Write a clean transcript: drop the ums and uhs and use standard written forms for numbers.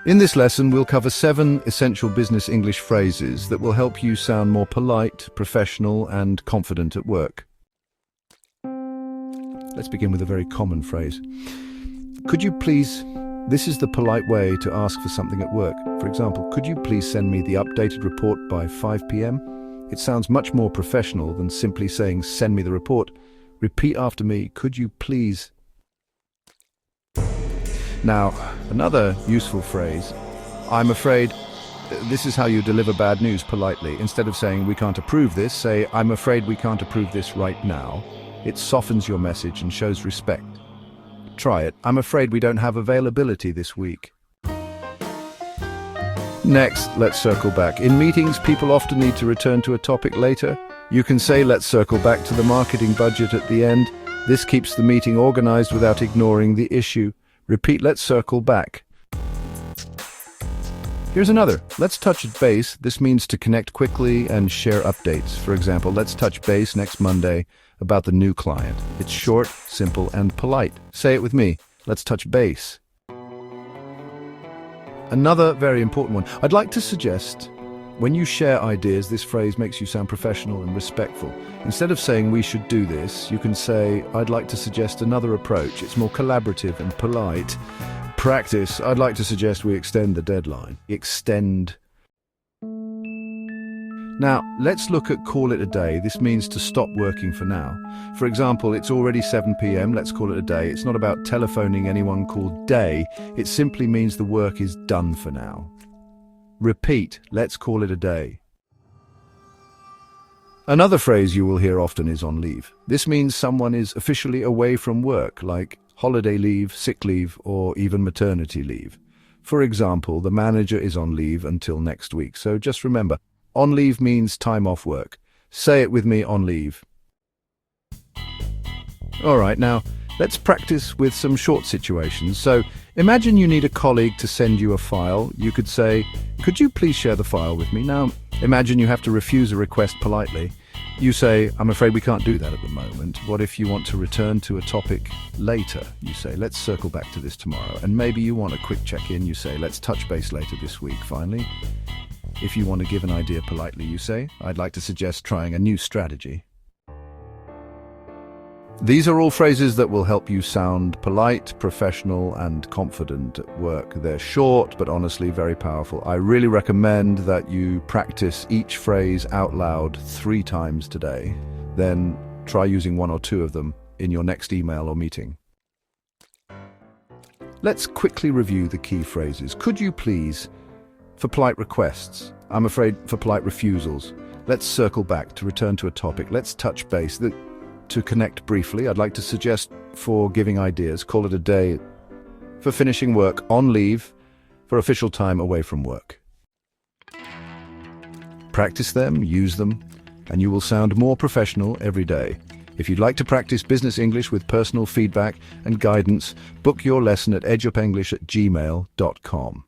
In this lesson, we'll cover 7 essential business English phrases that will help you sound more polite, professional, and confident at work. Let's begin with a very common phrase. Could you please... This is the polite way to ask for something at work. For example, could you please send me the updated report by 5 p.m? It sounds much more professional than simply saying, send me the report. Repeat after me, could you please... Now, another useful phrase, I'm afraid. This is how you deliver bad news politely. Instead of saying, we can't approve this, say, I'm afraid we can't approve this right now. It softens your message and shows respect. Try it. I'm afraid we don't have availability this week. Next, let's circle back. In meetings, people often need to return to a topic later. You can say, let's circle back to the marketing budget at the end. This keeps the meeting organized without ignoring the issue. Repeat, let's circle back. Here's another. Let's touch base. This means to connect quickly and share updates. For example, let's touch base next Monday about the new client. It's short, simple, and polite. Say it with me. Let's touch base. Another very important one. I'd like to suggest, when you share ideas, this phrase makes you sound professional and respectful. Instead of saying we should do this, you can say, I'd like to suggest another approach. It's more collaborative and polite. Practice, I'd like to suggest we extend the deadline. Extend. Now, let's look at call it a day. This means to stop working for now. For example, it's already 7 p.m. Let's call it a day. It's not about telephoning anyone called day. It simply means the work is done for now. Repeat, let's call it a day. Another phrase you will hear often is on leave. This means someone is officially away from work, like holiday leave, sick leave, or even maternity leave. For example, the manager is on leave until next week. So just remember, on leave means time off work. Say it with me, on leave. All right, now let's practice with some short situations. So imagine you need a colleague to send you a file. You could say, could you please share the file with me? Now, imagine you have to refuse a request politely. You say, I'm afraid we can't do that at the moment. What if you want to return to a topic later? You say, let's circle back to this tomorrow. And maybe you want a quick check-in. You say, let's touch base later this week, finally. If you want to give an idea politely, you say, I'd like to suggest trying a new strategy. These are all phrases that will help you sound polite, professional, and confident at work. They're short, but honestly very powerful. I really recommend that you practice each phrase out loud 3 times today. Then try using 1 or 2 of them in your next email or meeting. Let's quickly review the key phrases. Could you please? For polite requests. I'm afraid for polite refusals. Let's circle back to return to a topic. Let's touch base. To connect briefly, I'd like to suggest for giving ideas, call it a day. For finishing work, on leave. For official time, away from work. Practice them, use them, and you will sound more professional every day. If you'd like to practice business English with personal feedback and guidance, book your lesson at edupenglish@gmail.com.